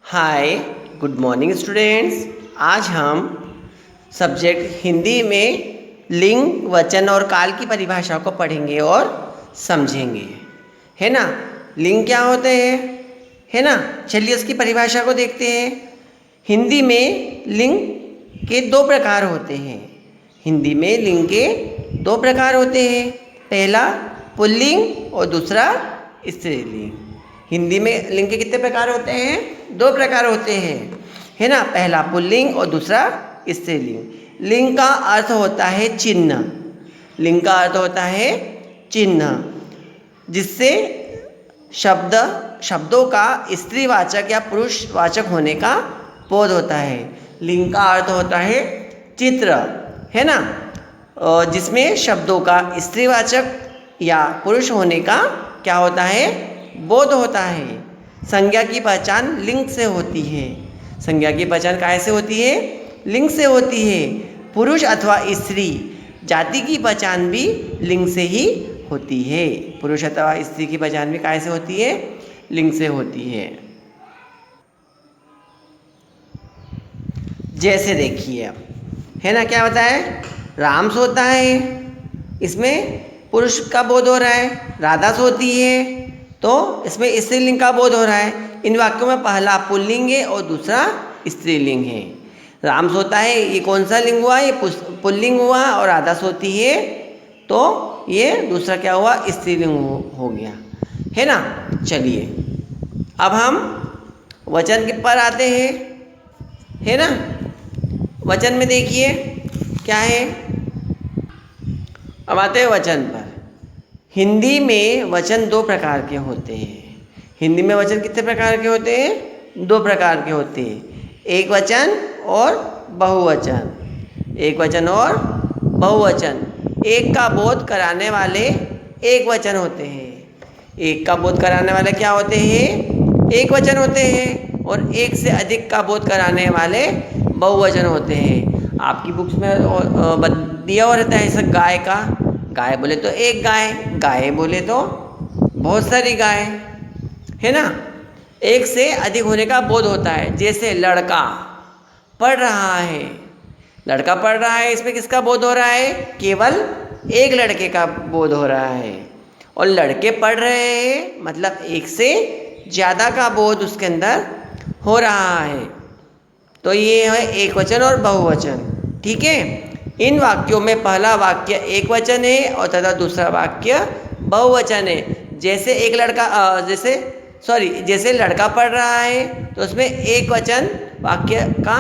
हाय, good morning students. आज हम subject Hindi में लिंग, वचन और काल की परिभाषा को पढ़ेंगे और समझेंगे, है ना। लिंग क्या होते हैं, है ना। चलिए उसकी परिभाषा को देखते हैं। हिंदी में लिंग के दो प्रकार होते हैं। हिंदी में लिंग के दो प्रकार होते हैं। पहला पुल्लिंग और दूसरा स्त्रीलिंग। हिंदी में लिंग के कितने प्रकार होते हैं? दो प्रकार होते हैं, है ना। पहला पुल्लिंग और दूसरा स्त्रीलिंग। लिंग का अर्थ होता है चिन्ह। लिंग का अर्थ होता है चिन्ह, जिससे शब्दों का स्त्रीवाचक या पुरुषवाचक होने का बोध होता है। लिंग का अर्थ होता है चित्र, है ना, जिसमें शब्दों का स्त्रीवाचक या पुरुष होने का क्या होता है? बोध होता है। संज्ञा की पहचान लिंग से होती है। संज्ञा की पहचान कैसे होती है? लिंग से होती है। पुरुष अथवा स्त्री जाति की पहचान भी लिंग से ही होती है। पुरुष अथवा स्त्री की पहचान भी कैसे होती है? लिंग से होती है। जैसे देखिए अब, है ना, क्या होता है? राम सोता है, इसमें पुरुष का बोध हो रहा है। राधा सोती है, तो इसमें स्त्रीलिंग का बोध हो रहा है। इन वाक्यों में पहला पुल्लिंग है और दूसरा स्त्रीलिंग है। राम सोता है, ये कौन सा लिंग हुआ? ये पुल्लिंग हुआ। और राधा सोती है, तो ये दूसरा क्या हुआ? स्त्रीलिंग हो गया, है ना। चलिए अब हम वचन के पर आते हैं, है ना। वचन में देखिए क्या है। अब आते हैं वचन पर। हिंदी में वचन दो प्रकार के होते हैं। हिंदी में वचन कितने प्रकार के होते हैं? दो प्रकार के होते हैं, एक वचन और बहुवचन। एक वचन और बहुवचन। एक का बोध कराने वाले एक वचन होते हैं। एक का बोध कराने वाले क्या होते हैं? एक वचन होते हैं। और एक से अधिक का बोध कराने वाले बहुवचन होते हैं। आपकी बुक्स में दिया हुआ रहता है, जैसे गाय का, गाय बोले तो एक गाय, गाय बोले तो बहुत सारी गाय, है ना। एक से अधिक होने का बोध होता है। जैसे लड़का पढ़ रहा है, लड़का पढ़ रहा है, इसमें किसका बोध हो रहा है? केवल एक लड़के का बोध हो रहा है। और लड़के पढ़ रहे हैं, मतलब एक से ज़्यादा का बोध उसके अंदर हो रहा है। तो ये है एक वचन और बहुवचन, ठीक है। इन वाक्यों में पहला वाक्य एक वचन है और तथा दूसरा वाक्य बहुवचन है। जैसे एक लड़का जैसे लड़का पढ़ रहा है, तो उसमें एक वचन वाक्य का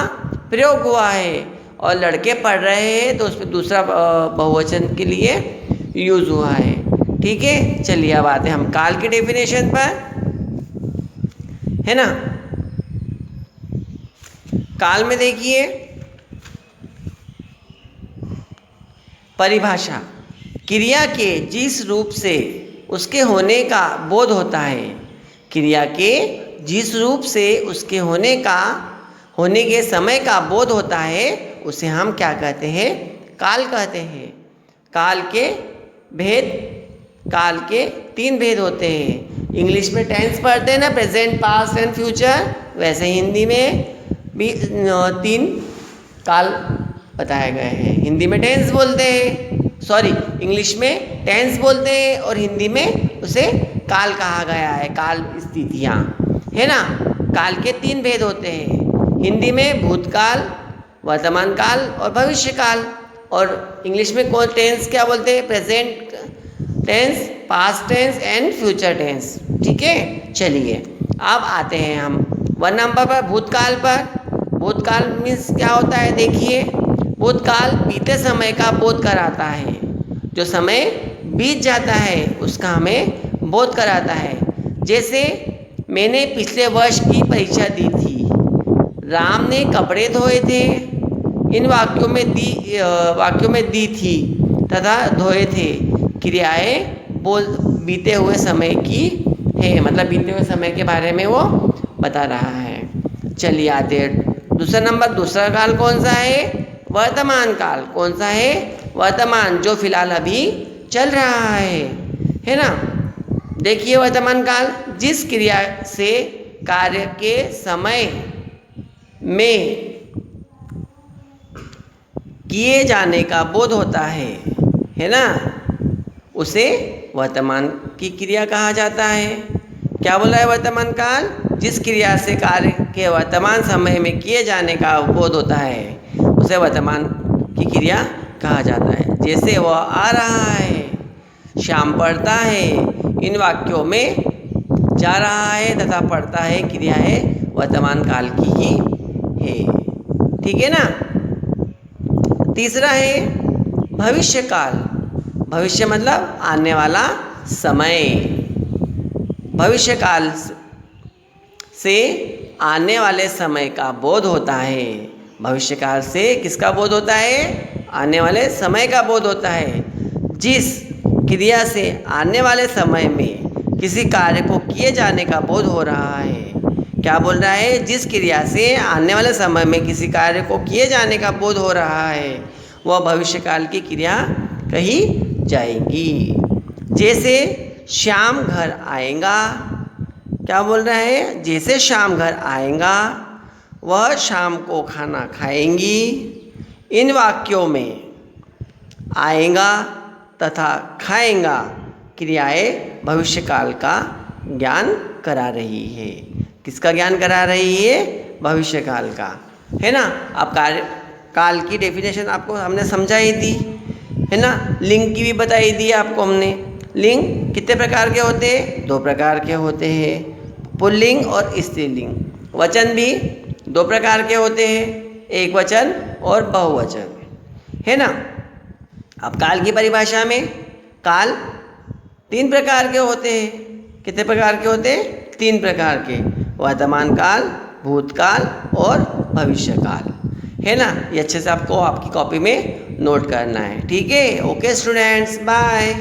प्रयोग हुआ है। और लड़के पढ़ रहे हैं, तो उसमें दूसरा बहुवचन के लिए यूज़ हुआ है, ठीक है। चलिए अब आते हैं हम काल की डेफिनेशन पर, है ना। काल में देखिए परिभाषा। क्रिया के जिस रूप से उसके होने का बोध होता है, क्रिया के जिस रूप से उसके होने के समय का बोध होता है, उसे हम क्या कहते हैं? काल कहते हैं। काल के तीन भेद होते हैं। इंग्लिश में टेंस पढ़ते हैं ना, प्रेजेंट, पास्ट एंड फ्यूचर, वैसे हिंदी में भी तीन काल बताए गए हैं। हिंदी में टेंस बोलते हैं, इंग्लिश में टेंस बोलते हैं और हिंदी में उसे काल कहा गया है। काल स्थितियाँ, है ना। काल के तीन भेद होते हैं। हिंदी में भूतकाल, वर्तमान काल और भविष्य काल। और इंग्लिश में कौन टेंस क्या बोलते हैं? Present tense, past tense and future tense, ठीक है। चलिए अब आते हैं हम 1 नंबर पर, भूतकाल पर। भूतकाल मीन्स क्या होता है? देखिए, भूतकाल बीते समय का बोध कराता है। जो समय बीत जाता है उसका हमें बोध कराता है। जैसे मैंने पिछले वर्ष की परीक्षा दी थी, राम ने कपड़े धोए थे। इन वाक्यों में दी थी तथा धोए थे क्रियाएं बीते हुए समय की है, मतलब बीते हुए समय के बारे में वो बता रहा है। चलिए आते दूसरा नंबर। दूसरा काल कौन सा है? वर्तमान काल। कौन सा है? वर्तमान, जो फिलहाल अभी चल रहा है ना। देखिए वर्तमान काल, जिस क्रिया से कार्य के समय में किए जाने का बोध होता है ना, उसे वर्तमान की क्रिया कहा जाता है। क्या बोला है? वर्तमान काल जिस क्रिया से कार्य के वर्तमान समय में किए जाने का बोध होता है उसे वर्तमान की क्रिया कहा जाता है। जैसे वह आ रहा है, श्याम पढ़ता है, इन वाक्यों में जा रहा है तथा पढ़ता है क्रिया है वर्तमान काल की ही है। ठीक है ना। तीसरा है भविष्य काल। भविष्य मतलब आने वाला समय। भविष्य काल से आने वाले समय का बोध होता है। भविष्य काल से किसका बोध होता है? आने वाले समय का बोध होता है। जिस क्रिया से आने वाले समय में किसी कार्य को किए जाने का बोध हो रहा है। क्या बोल रहा है? जिस क्रिया से आने वाले समय में किसी कार्य को किए जाने का बोध हो रहा है वह भविष्य काल की क्रिया कही जाएगी। जैसे श्याम घर आएगा। क्या बोल रहा है? जैसे श्याम घर आएगा, वह शाम को खाना खाएंगी। इन वाक्यों में आएगा तथा खाएगा क्रियाएं भविष्य काल का ज्ञान करा रही है। किसका ज्ञान करा रही है? भविष्य काल का, है ना। अब काल की डेफिनेशन आपको हमने समझाई थी, है ना। लिंग की भी बताई दी आपको हमने। लिंग कितने प्रकार के होते हैं? 2 प्रकार के होते हैं, पुल्लिंग और स्त्रीलिंग। वचन भी 2 प्रकार के होते हैं, एक वचन और बहुवचन, है ना। अब काल की परिभाषा में काल 3 प्रकार के होते हैं। कितने प्रकार के होते हैं? 3 प्रकार के, वर्तमान काल, भूतकाल और भविष्य काल, है ना। ये अच्छे से आपको आपकी कॉपी में नोट करना है। ठीक है। Okay students, bye.